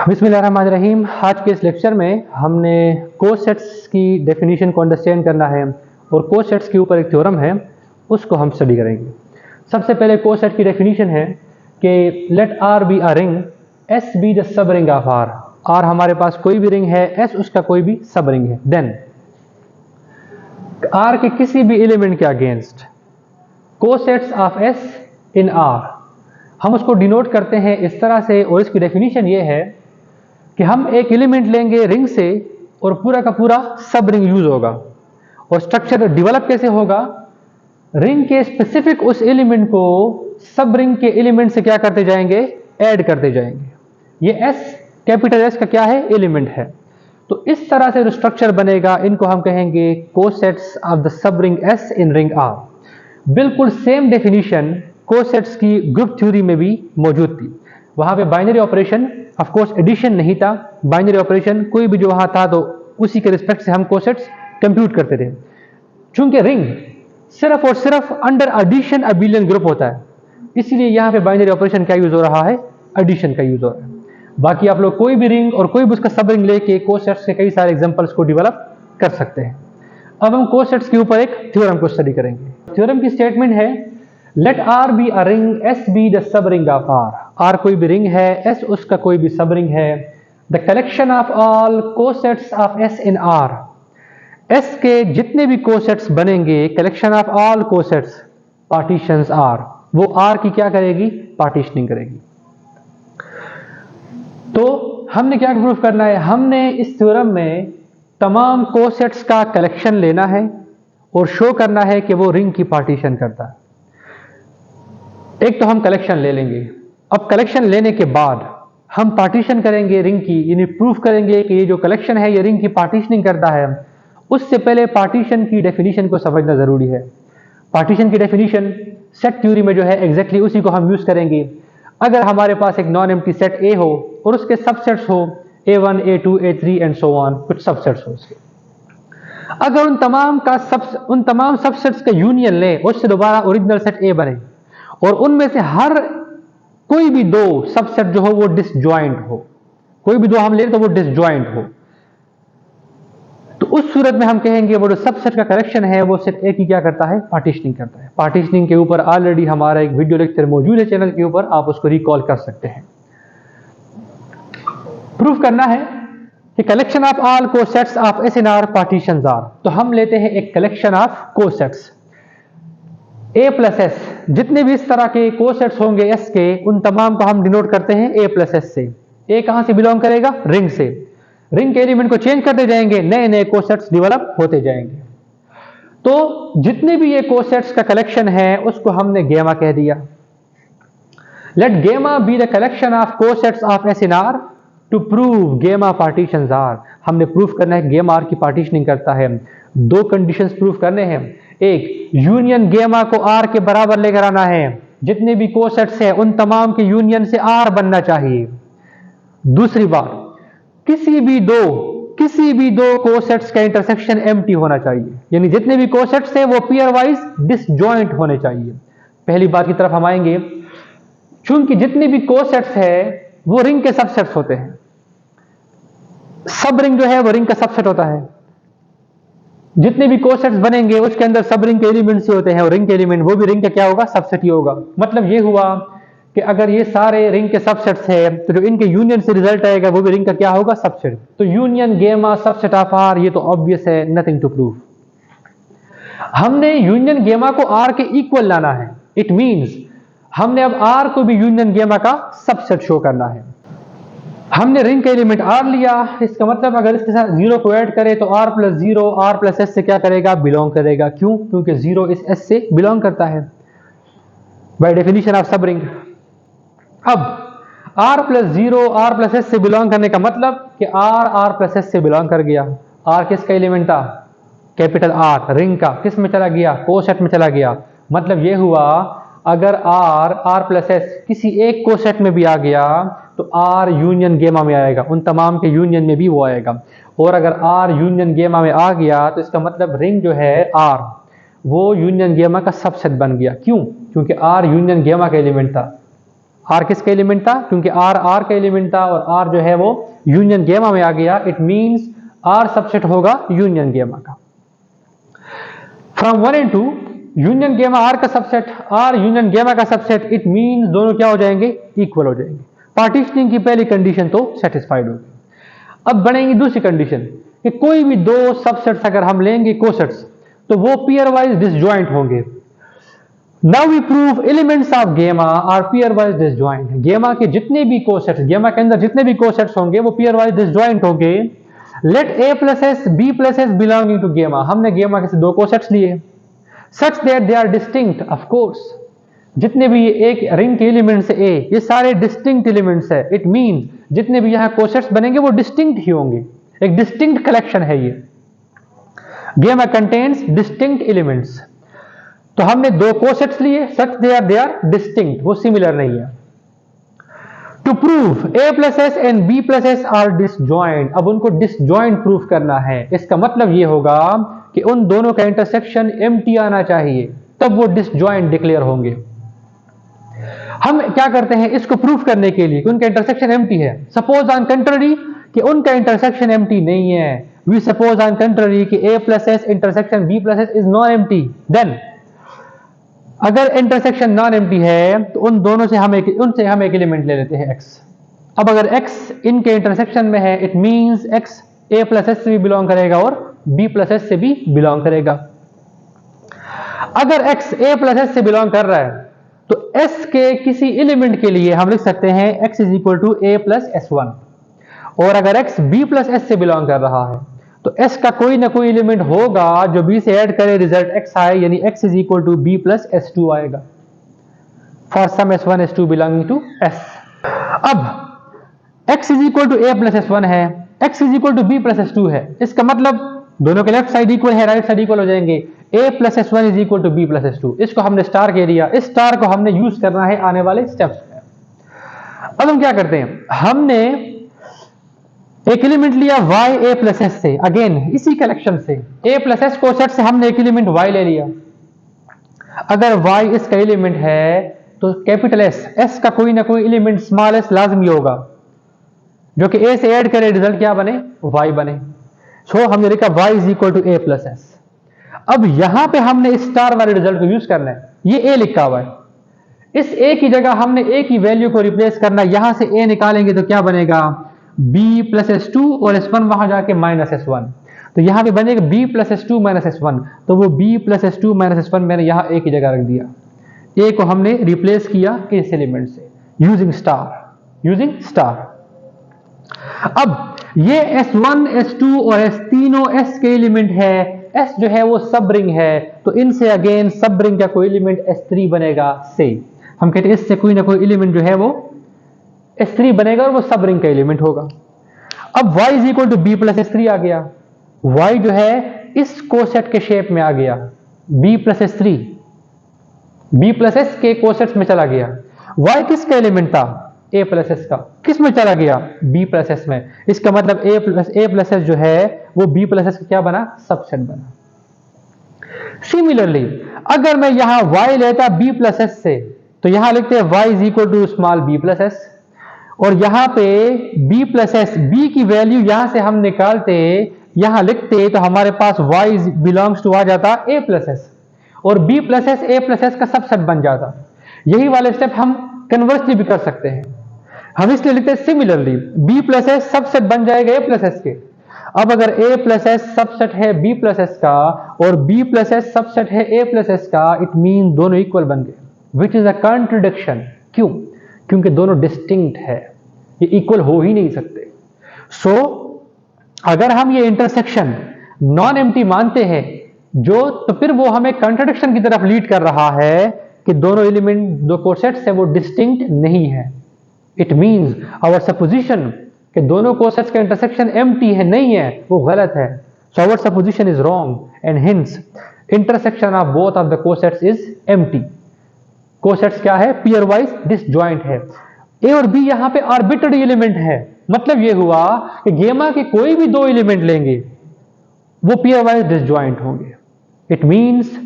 बिस्मिल्लाहिर्रहमानिर्रहीम। आज के इस लेक्चर में हमने कोसेट्स की डेफिनेशन को अंडरस्टैंड करना है और कोसेट्स के ऊपर एक थ्योरम है उसको हम स्टडी करेंगे। सबसे पहले कोसेट की डेफिनेशन है कि let R be a ring, S be the subring of R. R हमारे पास कोई भी रिंग है, एस उसका कोई भी सब रिंग है। देन आर के किसी भी एलिमेंट के against cosets of S in are, हम उसको डिनोट करते हैं इस तरह से। और इसकी डेफिनेशन ये है कि हम एक एलिमेंट लेंगे रिंग से और पूरा का पूरा सब रिंग यूज होगा। और स्ट्रक्चर डेवलप कैसे होगा? रिंग के स्पेसिफिक उस एलिमेंट को सब रिंग के एलिमेंट से क्या करते जाएंगे? ऐड करते जाएंगे। ये एस, कैपिटल एस का क्या है? एलिमेंट है। तो इस तरह से जो स्ट्रक्चर बनेगा इनको हम कहेंगे cosets of the subring S in ring R. बिल्कुल सेम डेफिनेशन कोसेट्स की ग्रुप थ्योरी में भी मौजूद थी। वहां पे binary operation, of course addition नहीं था, बाइनरी ऑपरेशन कोई भी जो वहां था तो उसी के रिस्पेक्ट से हम कोसेट्स कंप्यूट करते थे। चूंकि रिंग सिर्फ और सिर्फ अंडर एडिशन अबिलियन ग्रुप होता है, इसलिए यहां पे बाइनरी ऑपरेशन क्या यूज हो रहा है? एडिशन का यूज हो रहा है। बाकी आप लोग कोई भी रिंग और कोई भी उसका सब रिंग लेके कोसेट्स के कई सारे एग्जांपल्स को डेवलप कर सकते हैं। अब हम कोसेट्स के ऊपर एक थ्योरम को स्टडी करेंगे। थ्योरम की स्टेटमेंट है let R be a ring, S be the subring of R. R कोई भी रिंग है, एस उसका कोई भी सब रिंग है। The collection of all cosets of S in R, S के जितने भी कोसेट्स बनेंगे, collection of all cosets partitions R, वो आर की क्या करेगी? पार्टीशनिंग करेगी। तो हमने क्या प्रूफ करना है? हमने इस थ्योरम में तमाम कोसेट्स का कलेक्शन लेना है और शो करना है कि वो रिंग की पार्टीशन करता है। एक तो हम कलेक्शन ले लेंगे। अब कलेक्शन लेने के बाद हम पार्टीशन करेंगे रिंग की, यानी प्रूफ करेंगे कि ये जो कलेक्शन है ये रिंग की पार्टीशनिंग करता है। उससे पहले पार्टीशन की डेफिनेशन को समझना जरूरी है। पार्टीशन की डेफिनेशन सेट थ्योरी में जो है एग्जैक्टली उसी को हम यूज करेंगे। अगर हमारे पास एक नॉन एम्प्टी सेट ए हो और उसके सबसेट्स हो A1, A2, A3 and so on, कुछ सबसेट्स हो उसके, अगर उन तमाम सबसेट्स का यूनियन ले, उससे दोबारा ओरिजिनल सेट ए बने और उनमें से हर कोई भी दो सबसेट जो हो वो डिसजॉइंट हो, कोई भी दो हम ले तो वो डिसजॉइंट हो, तो उस सूरत में हम कहेंगे वो जो सबसेट का कलेक्शन है वो सेट ए की क्या करता है? पार्टीशनिंग करता है। पार्टीशनिंग के ऊपर ऑलरेडी हमारा एक वीडियो लेक्चर मौजूद है चैनल के ऊपर, आप उसको रिकॉल कर सकते हैं। प्रूफ करना है कि collection of all cosets of S in R partitions R. तो हम लेते हैं एक collection of cosets A plus S, जितने भी इस तरह के कोसेट्स होंगे एस के, उन तमाम को हम डिनोट करते हैं ए प्लस एस से। ए कहां से बिलोंग करेगा? रिंग से। रिंग के एलिमेंट को चेंज करते जाएंगे, नए नए कोसेट्स डेवलप होते जाएंगे। तो जितने भी ये कोसेट्स का कलेक्शन है उसको हमने गेमा कह दिया। Let gamma be the collection of cosets of S in R to prove gamma partitions R. हमने प्रूफ करना है गेमा आर की पार्टीशनिंग करता है। दो कंडीशंस प्रूफ करने हैं। एक, यूनियन गेमा को आर के बराबर लेकर आना है। जितने भी कोसेट्स हैं उन तमाम के यूनियन से आर बनना चाहिए। दूसरी बात, किसी भी दो कोसेट्स का इंटरसेक्शन एम्प्टी होना चाहिए, यानी जितने भी कोसेट्स हैं वो पेयर वाइज डिसजॉइंट होने चाहिए। पहली बात की तरफ हम आएंगे। चूंकि जितने भी कोसेट्स हैं वो रिंग के सबसेट्स होते हैं, सब रिंग जो है वो रिंग का सबसेट होता है। जितने भी कोसेट्स बनेंगे उसके अंदर सब रिंग के एलिमेंट्स ही होते हैं और रिंग के एलिमेंट वो भी रिंग का क्या होगा? सबसेट ही होगा। मतलब ये हुआ कि अगर ये सारे रिंग के सबसेट्स हैं तो जो इनके यूनियन से रिजल्ट आएगा वो भी रिंग का क्या होगा? सबसेट। तो यूनियन गेमा सबसेट ऑफ आर, ये तो ऑब्वियस है, नथिंग टू प्रूव। हमने यूनियन गेमा को आर के इक्वल लाना है। इट मींस हमने अब आर को भी यूनियन गेमा का सबसेट शो करना है। हमने रिंग का एलिमेंट आर लिया, इसका मतलब अगर इसके साथ जीरो को ऐड करें तो R plus zero R plus S से क्या करेगा? बिलोंग करेगा। क्यों? क्योंकि जीरो इस एस से बिलोंग करता है by definition of subring. अब R plus zero R plus S से बिलोंग करने का मतलब कि आर प्लस एस से बिलोंग कर गया। आर किसका एलिमेंट था? कैपिटल आर, रिंग का। किस में चला गया? कोसेट में चला गया। मतलब यह हुआ अगर आर प्लस एस किसी एक कोसेट में भी आ गया तो आर यूनियन गेमा में आएगा, उन तमाम के यूनियन में भी वो आएगा। और अगर आर यूनियन गेमा में आ गया तो इसका मतलब रिंग जो है आर वो यूनियन गेमा का सबसेट बन गया। क्यों? क्योंकि आर यूनियन गेमा का एलिमेंट था। आर किसका एलिमेंट था? क्योंकि आर आर का एलिमेंट था और आर जो है वो यूनियन गेमा में आ गया, इट मींस आर सबसेट होगा यूनियन गेमा का। फ्रॉम 1 and 2 यूनियन गेमा आर का सबसेट, आर यूनियन गेमा का सबसेट, इट मींस दोनों क्या हो जाएंगे? इक्वल हो जाएंगे। पार्टीशनिंग की पहली कंडीशन तो सेटिस्फाइड होगी। अब बनेगी दूसरी कंडीशन कि कोई भी दो सबसेट्स अगर हम लेंगे कोसेट्स तो वो पेयर वाइज डिसजॉइंट होंगे। Now we prove elements of gamma are pairwise disjoint. Gamma के जितने भी कोसेट्स, गेमा के अंदर जितने भी कोसेट्स होंगे वो पेयर वाइज डिसजॉइंट होंगे। Let A plus S B plus S belonging to gamma, हमने गेमा के दो कोसेट्स लिए such that they are distinct. Of course जितने भी एक रिंग के एलिमेंट्स ए ये सारे डिस्टिंक्ट एलिमेंट्स है, इट मीन जितने भी यहां कोसेट्स बनेंगे वो डिस्टिंक्ट ही होंगे, एक डिस्टिंक्ट कलेक्शन है ये। गेमा कंटेन्स डिस्टिंक्ट एलिमेंट्स। तो हमने दो कोसेट्स लिए सच दे आर डिस्टिंक्ट, वो सिमिलर नहीं है। To prove A plus S and B plus S are disjoint, अब उनको डिसजॉइंट प्रूफ करना है। इसका मतलब ये होगा कि उन दोनों का इंटरसेक्शन एम्प्टी आना चाहिए, तब वो डिसजॉइंट डिक्लेयर होंगे। हम क्या करते हैं इसको प्रूफ करने के लिए कि उनका इंटरसेक्शन एम्प्टी है। सपोज ऑन कंट्ररी कि उनका इंटरसेक्शन एम्प्टी नहीं है, वी सपोज ऑन कंट्ररी कि A plus S intersection B plus S is non empty, then अगर इंटरसेक्शन नॉन एम्प्टी है तो उन दोनों से उनसे हम एक एलिमेंट ले लेते हैं x। अब अगर x इनके इंटरसेक्शन में है it means x a plus S से भी बिलोंग करेगा और b प्लस एस से भी बिलोंग करेगा। अगर x a प्लस एस से बिलोंग कर रहा है तो s के किसी एलिमेंट के लिए हम लिख सकते हैं x is equal to a plus S1, और अगर x b प्लस एस से बिलोंग कर रहा है तो s का कोई ना कोई एलिमेंट होगा जो b से ऐड करे रिजल्ट x आए, यानी x is equal to b plus S2 आएगा for some S1 S2 belonging to s। अब x is equal to a plus S1 है, x is equal to b plus S2 है, इसका मतलब दोनों के लेफ्ट साइड इक्वल है, right side equal हो जाएंगे। a plus S1 is equal to b plus S2, इसको हमने स्टार कह दिया। इस स्टार को हमने यूज करना है आने वाले स्टेप्स में। अब हम क्या करते हैं, हमने एक एलिमेंट लिया y a प्लस एस से, अगेन इसी कलेक्शन से a प्लस एस कोसेट से हमने एक एलिमेंट y ले लिया। अगर y इसका एलिमेंट है तो कैपिटल S का कोई ना कोई एलिमेंट स्मॉल s लाजमी होगा जो कि a से ऐड करे रिजल्ट क्या बने? y बने। सो हमने लिखा y is equal to a plus S. अब यहां पे हमने स्टार वाले रिजल्ट को यूज करना है, ये a लिखा हुआ है, इस a की जगह हमने a की वैल्यू को रिप्लेस करना है। यहां से a निकालेंगे तो क्या बनेगा? b प्लस S2 और S1 वहां जाके माइनस S1, तो यहां पे बनेगा b plus S2 minus S1, तो वो b plus S2 minus S1 मैंने यहां a की जगह रख दिया। a को हमने रिप्लेस किया किस एलिमेंट से? Using star. अब ये S1 S2 और S तीनों S के एलिमेंट है, S जो है वो सब रिंग है, तो इनसे अगेन सब रिंग का कोई एलिमेंट S3 बनेगा से। हम कहते हैं इससे कोई ना कोई एलिमेंट जो है वो S3 बनेगा और वो सब रिंग का एलिमेंट होगा। अब y is equal to b plus S3 आ गया, y जो है इस कोसेट के शेप में आ गया, b plus S3 b plus s के कोसेट्स में चला गया। y किसका एलिमेंट था? a प्लस s का, किस में चला गया? b प्लस s में। इसका मतलब a प्लस s जो है वो b प्लस s का क्या बना? सबसेट बना। सिमिलरली अगर मैं यहां y लेता b प्लस s से तो यहां लिखते हैं y is equal to small b plus s, और यहां पे b प्लस एस, b की वैल्यू यहां से हम निकालते यहां लिखते तो हमारे पास y बिलोंग्स टू आ जाता a प्लस एस, और b plus S a plus S का सबसेट बन जाता। यही वाले स्टेप हम कन्वर्सली भी कर सकते हैं, हम इसलिए लिखते हैं similarly b plus S subset बन जाएगा a प्लस एस के। अब अगर a प्लस एस सबसेट है b प्लस एस का और b प्लस एस सबसेट है a प्लस एस का, इट मीन दोनों इक्वल बन गए, विच इज अ कॉन्ट्रडिक्शन। क्यों? क्योंकि दोनों डिस्टिंक्ट है, ये इक्वल हो ही नहीं सकते। सो अगर हम ये इंटरसेक्शन नॉन एम्प्टी मानते हैं जो, तो फिर वो हमें कॉन्ट्रडिक्शन की तरफ लीड कर रहा है कि दोनों एलिमेंट, दो कोसेट्स है वो डिस्टिंक्ट नहीं है। इट मींस आवर सपोजिशन कि दोनों कोसेट्स का इंटरसेक्शन एम्प्टी है, नहीं है, वो गलत है। So our supposition is wrong and hence intersection of both of the cosets is empty. Cosets क्या है? पेयर वाइज डिसजॉइंट है। ए और बी यहां पे आर्बिट्ररी एलिमेंट है, मतलब ये हुआ कि गेमा के कोई भी दो एलिमेंट लेंगे वो पेयर वाइज डिसजॉइंट होंगे। इट मींस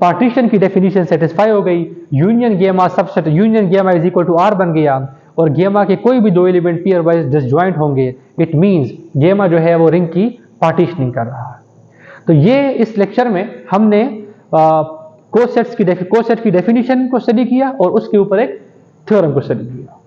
पार्टीशन की डेफिनेशन सेटिस्फाई हो गई, यूनियन गेमा सबसेट यूनियन गेमा इज इक्वल टू आर बन गया, और गेमा के कोई भी दो एलिमेंट पीयर वाइज डिसजॉइंट होंगे, इट मींस गेमा जो है वो रिंग की पार्टीशनिंग कर रहा है। तो ये इस लेक्चर में हमने कोसेट की डेफिनेशन को स्टडी किया और उसके ऊपर एक थ्योरम को स्टडी किया।